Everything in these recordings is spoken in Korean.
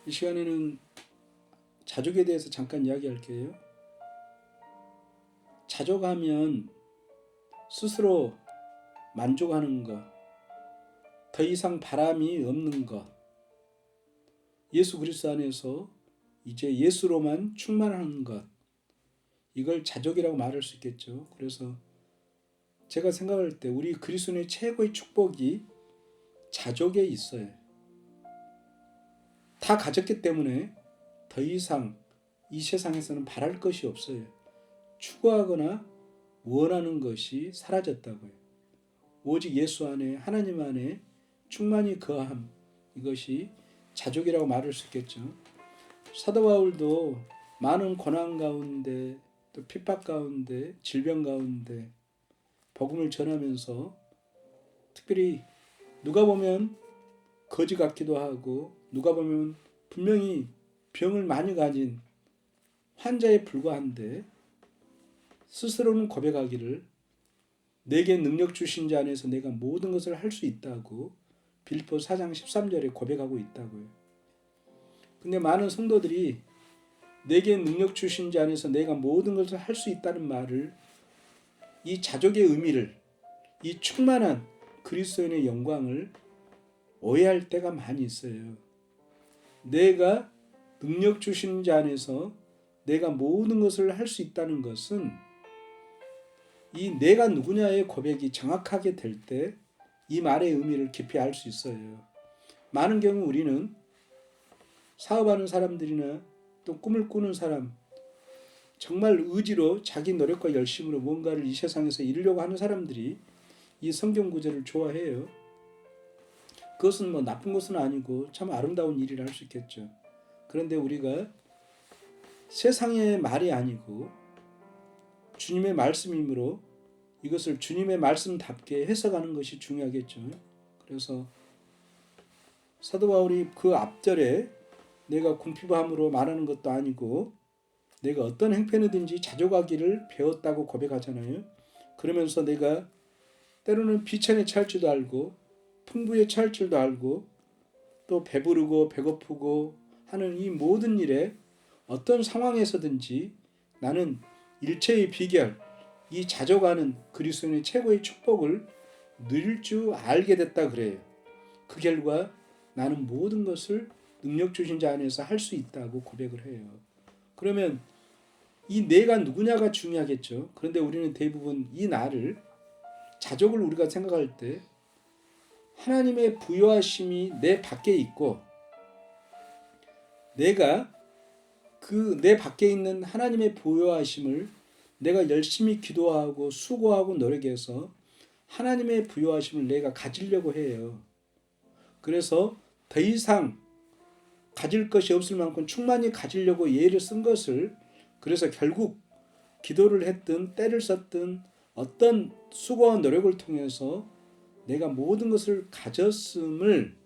이 시간에는 자족에 대해서 잠깐 이야기할게요. 자족하면 스스로 만족하는 것, 더 이상 바람이 없는 것, 예수 그리스도 안에서 이제 예수로만 충만하는 것, 이걸 자족이라고 말할 수 있겠죠. 그래서 제가 생각할 때 우리 그리스도인의 최고의 축복이 자족에 있어요. 다 가졌기 때문에 더 이상 이 세상에서는 바랄 것이 없어요. 추구하거나 원하는 것이 사라졌다고요. 오직 예수 안에, 하나님 안에 충만히 거함, 이것이 자족이라고 말할 수 있겠죠. 사도 바울도 많은 고난 가운데, 또 핍박 가운데, 질병 가운데 복음을 전하면서 특별히 누가 보면 거지 같기도 하고, 누가 보면 분명히 병을 많이 가진 환자에 불과한데 스스로는 고백하기를 내게 능력 주신 자 안에서 내가 모든 것을 할 수 있다고 빌립보 4장 13절에 고백하고 있다고요. 근데 많은 성도들이 내게 능력 주신 자 안에서 내가 모든 것을 할 수 있다는 말을, 이 자족의 의미를, 이 충만한 그리스도인의 영광을 오해할 때가 많이 있어요. 내가 능력 주신 자 안에서 내가 모든 것을 할 수 있다는 것은 이 내가 누구냐의 고백이 정확하게 될 때 이 말의 의미를 깊이 알 수 있어요. 많은 경우 우리는 사업하는 사람들이나 또 꿈을 꾸는 사람, 정말 의지로 자기 노력과 열심으로 뭔가를 이 세상에서 이루려고 하는 사람들이 이 성경 구절을 좋아해요. 그것은 뭐 나쁜 것은 아니고 참 아름다운 일이라 할 수 있겠죠. 그런데 우리가 세상의 말이 아니고 주님의 말씀이므로 이것을 주님의 말씀답게 해석하는 것이 중요하겠죠. 그래서 사도 바울이 그 앞절에 내가 궁핍함으로 말하는 것도 아니고 내가 어떤 행편이든지 자족하기를 배웠다고 고백하잖아요. 그러면서 내가 때로는 비천에 처할 줄도 알고 풍부에 처할 줄도 알고 또 배부르고 배고프고 하는 이 모든 일에 어떤 상황에서든지 나는 일체의 비결, 이 자족하는 그리스도인의 최고의 축복을 누릴 줄 알게 됐다 그래요. 그 결과 나는 모든 것을 능력 주신 자 안에서 할 수 있다고 고백을 해요. 그러면 이 내가 누구냐가 중요하겠죠. 그런데 우리는 대부분 이 나를, 자족을 우리가 생각할 때 하나님의 부요하심이 내 밖에 있고 내가 그 내 밖에 있는 하나님의 부요하심을 내가 열심히 기도하고 수고하고 노력해서 하나님의 부요하심을 내가 가지려고 해요. 그래서 더 이상 가질 것이 없을 만큼 충만히 가지려고 예를 쓴 것을, 그래서 결국 기도를 했든 때를 썼든 어떤 수고와 노력을 통해서 내가 모든 것을 가졌음을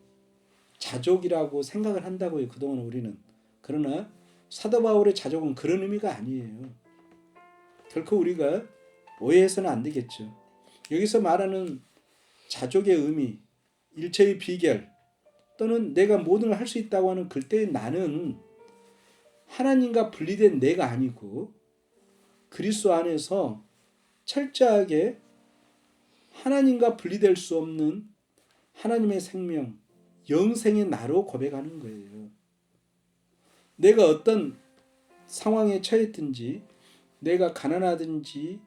자족이라고 생각을 한다고요. 그동안 우리는. 그러나 사도 바울의 자족은 그런 의미가 아니에요. 결코 우리가 오해해서는 안 되겠죠. 여기서 말하는 자족의 의미, 일체의 비결, 또는 내가 모든 걸 할 수 있다고 하는 그때의 나는 하나님과 분리된 내가 아니고 그리스도 안에서 철저하게 하나님과 분리될 수 없는 하나님의 생명, 영생의 나로 고백하는 거예요. 내가 어떤 상황에 처했든지, 내가 가난하든지,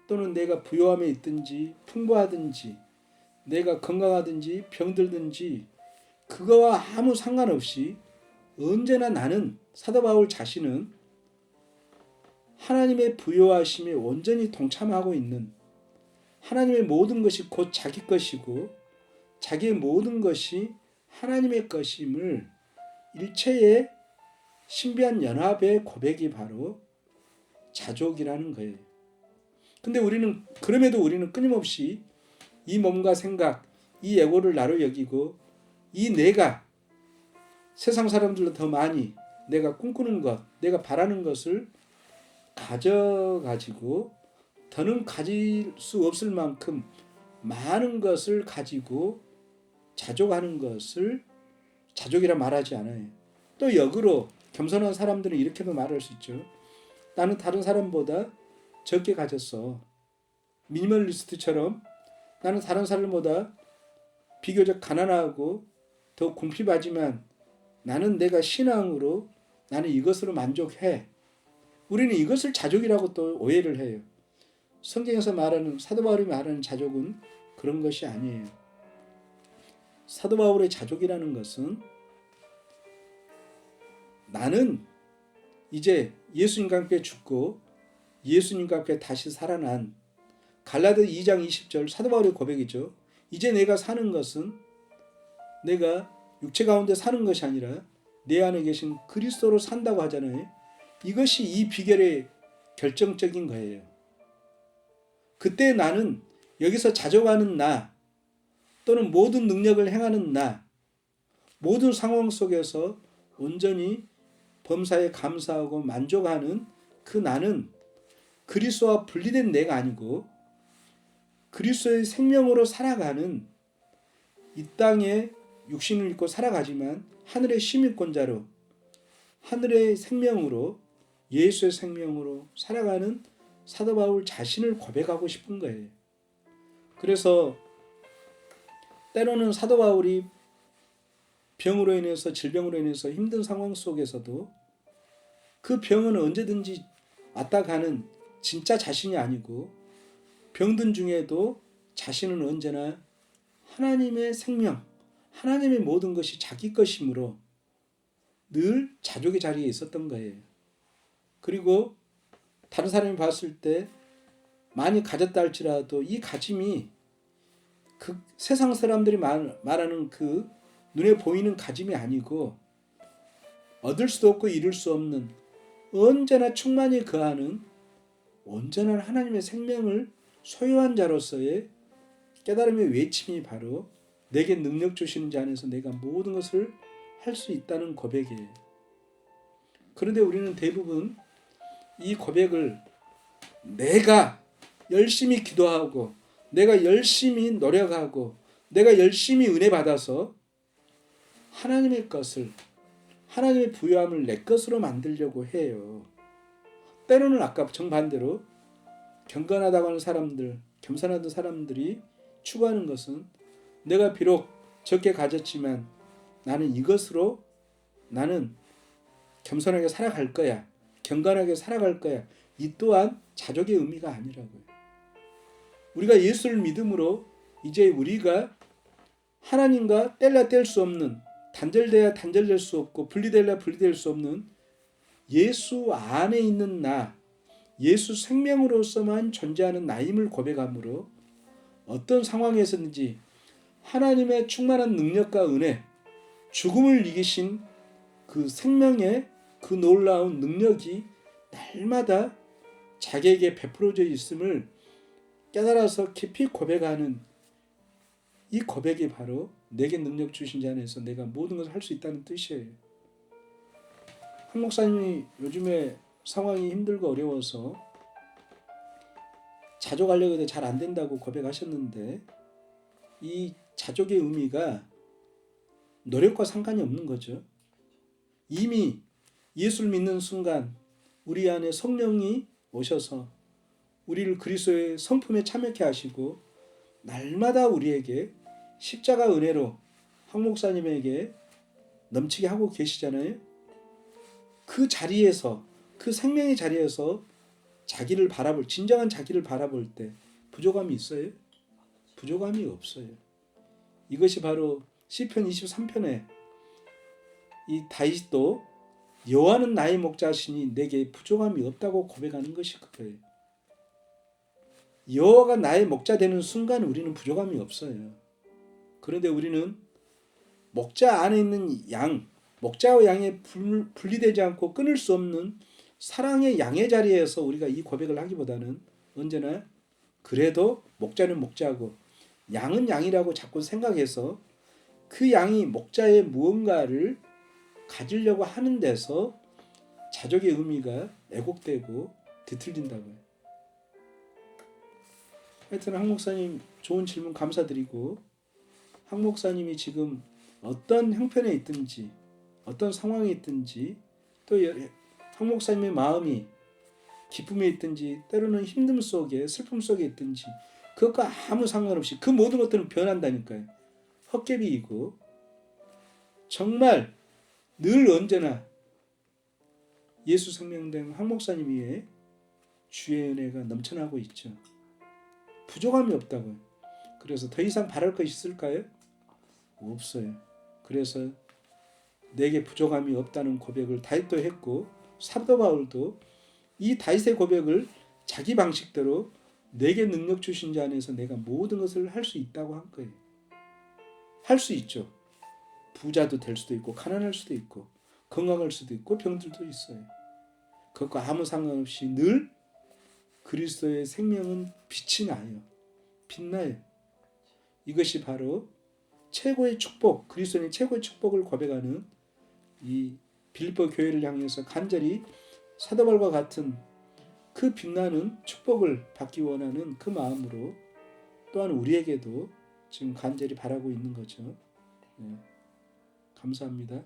또는 내가 부요함에 있든지, 풍부하든지, 내가 건강하든지, 병들든지, 그거와 아무 상관없이 언제나 나는, 사도 바울 자신은 하나님의 부요하심에 온전히 동참하고 있는, 하나님의 모든 것이 곧 자기 것이고 자기의 모든 것이 하나님의 것임을 일체의 신비한 연합의 고백이 바로 자족이라는 거예요. 근데 그럼에도 우리는 끊임없이 이 몸과 생각, 이 에고를 나로 여기고 이 내가 세상 사람들로 더 많이 내가 꿈꾸는 것, 내가 바라는 것을 가져가지고 더는 가질 수 없을 만큼 많은 것을 가지고 자족하는 것을 자족이라 말하지 않아요. 또 역으로 겸손한 사람들은 이렇게도 말할 수 있죠. 나는 다른 사람보다 적게 가졌어. 미니멀리스트처럼 나는 다른 사람보다 비교적 가난하고 더 궁핍하지만 나는 내가 신앙으로 나는 이것으로 만족해. 우리는 이것을 자족이라고 또 오해를 해요. 성경에서 말하는 사도 바울이 말하는 자족은 그런 것이 아니에요. 사도 바울의 자족이라는 것은 나는 이제 예수님과 함께 죽고 예수님과 함께 다시 살아난 갈라디아 2장 20절 사도 바울의 고백이죠. 이제 내가 사는 것은 내가 육체 가운데 사는 것이 아니라 내 안에 계신 그리스도로 산다고 하잖아요. 이것이 이 비결의 결정적인 거예요. 그때 나는 여기서 자족하는 나 또는 모든 능력을 행하는 나 모든 상황 속에서 온전히 범사에 감사하고 만족하는 그 나는 그리스도와 분리된 내가 아니고 그리스도의 생명으로 살아가는 이 땅에 육신을 입고 살아가지만 하늘의 시민권자로 하늘의 생명으로 예수의 생명으로 살아가는 사도 바울 자신을 고백하고 싶은 거예요. 그래서 때로는 사도 바울이 병으로 인해서 질병으로 인해서 힘든 상황 속에서도 그 병은 언제든지 왔다 가는 진짜 자신이 아니고 병든 중에도 자신은 언제나 하나님의 생명, 하나님의 모든 것이 자기 것이므로 늘 자족의 자리에 있었던 거예요. 그리고 다른 사람이 봤을 때 많이 가졌다 할지라도 이 가짐이 그 세상 사람들이 말하는 그 눈에 보이는 가짐이 아니고 얻을 수도 없고 이룰 수 없는 언제나 충만히 거하는 온전한 하나님의 생명을 소유한 자로서의 깨달음의 외침이 바로 내게 능력 주시는 자 안에서 내가 모든 것을 할 수 있다는 고백이에요. 그런데 우리는 대부분 이 고백을 내가 열심히 기도하고 내가 열심히 노력하고 내가 열심히 은혜 받아서 하나님의 것을 하나님의 부요함을 내 것으로 만들려고 해요. 때로는 아까 정반대로 경건하다고 하는 사람들, 겸손하던 사람들이 추구하는 것은 내가 비록 적게 가졌지만 나는 이것으로 나는 겸손하게 살아갈 거야. 경건하게 살아갈 거야. 이 또한 자족의 의미가 아니라고요. 우리가 예수를 믿음으로 이제 우리가 하나님과 뗄래야 뗄 수 없는 단절돼야 단절될 수 없고 분리될래야 분리될 수 없는 예수 안에 있는 나 예수 생명으로서만 존재하는 나임을 고백함으로 어떤 상황에서든지 하나님의 충만한 능력과 은혜 죽음을 이기신 그 생명의 그 놀라운 능력이 날마다 자기에게 베풀어져 있음을 깨달아서 깊이 고백하는 이 고백이 바로 내게 능력 주신 자 안에서 내가 모든 것을 할 수 있다는 뜻이에요. 한 목사님이 요즘에 상황이 힘들고 어려워서 자족하려고 해도 잘 안 된다고 고백하셨는데 이 자족의 의미가 노력과 상관이 없는 거죠. 이미 예수를 믿는 순간 우리 안에 성령이 오셔서 우리를 그리스도의 성품에 참여케 하시고 날마다 우리에게 십자가 은혜로 황 목사님에게 넘치게 하고 계시잖아요. 그 자리에서 그 생명의 자리에서 자기를 바라볼 진정한 자기를 바라볼 때 부족함이 있어요? 부족함이 없어요. 이것이 바로 시편 23편에 이 다윗도 여호와는 나의 목자시니 내게 부족함이 없다고 고백하는 것이 그거예요. 여호와가 나의 목자 되는 순간 우리는 부족함이 없어요. 그런데 우리는 목자 안에 있는 양, 목자와 양이 분리되지 않고 끊을 수 없는 사랑의 양의 자리에서 우리가 이 고백을 하기보다는 언제나 그래도 목자는 목자고 양은 양이라고 자꾸 생각해서 그 양이 목자의 무언가를 가지려고 하는 데서 자족의 의미가 왜곡되고 뒤틀린다고요. 하여튼 황 목사님 좋은 질문 감사드리고 황 목사님이 지금 어떤 형편에 있든지 어떤 상황이 있든지 또 황 목사님의 마음이 기쁨에 있든지 때로는 힘듦 속에 슬픔 속에 있든지 그것과 아무 상관없이 그 모든 것들은 변한다니까요. 헛개비이고 정말 늘 언제나 예수 생명된 황 목사님 위에 주의 은혜가 넘쳐나고 있죠. 부족함이 없다고요. 그래서 더 이상 바랄 것이 있을까요? 없어요. 그래서 내게 부족함이 없다는 고백을 다윗도 했고 사도 바울도 이 다윗의 고백을 자기 방식대로 내게 능력 주신 자 안에서 내가 모든 것을 할 수 있다고 한 거예요. 할 수 있죠. 부자도 될 수도 있고 가난할 수도 있고 건강할 수도 있고 병들도 있어요. 그것과 아무 상관없이 늘 그리스도의 생명은 빛이 나요. 빛나요. 이것이 바로 최고의 축복, 그리스도의 최고의 축복을 고백하는 이 빌립보 교회를 향해서 간절히 사도 바울과 같은 그 빛나는 축복을 받기 원하는 그 마음으로 또한 우리에게도 지금 간절히 바라고 있는 거죠. 네. 감사합니다.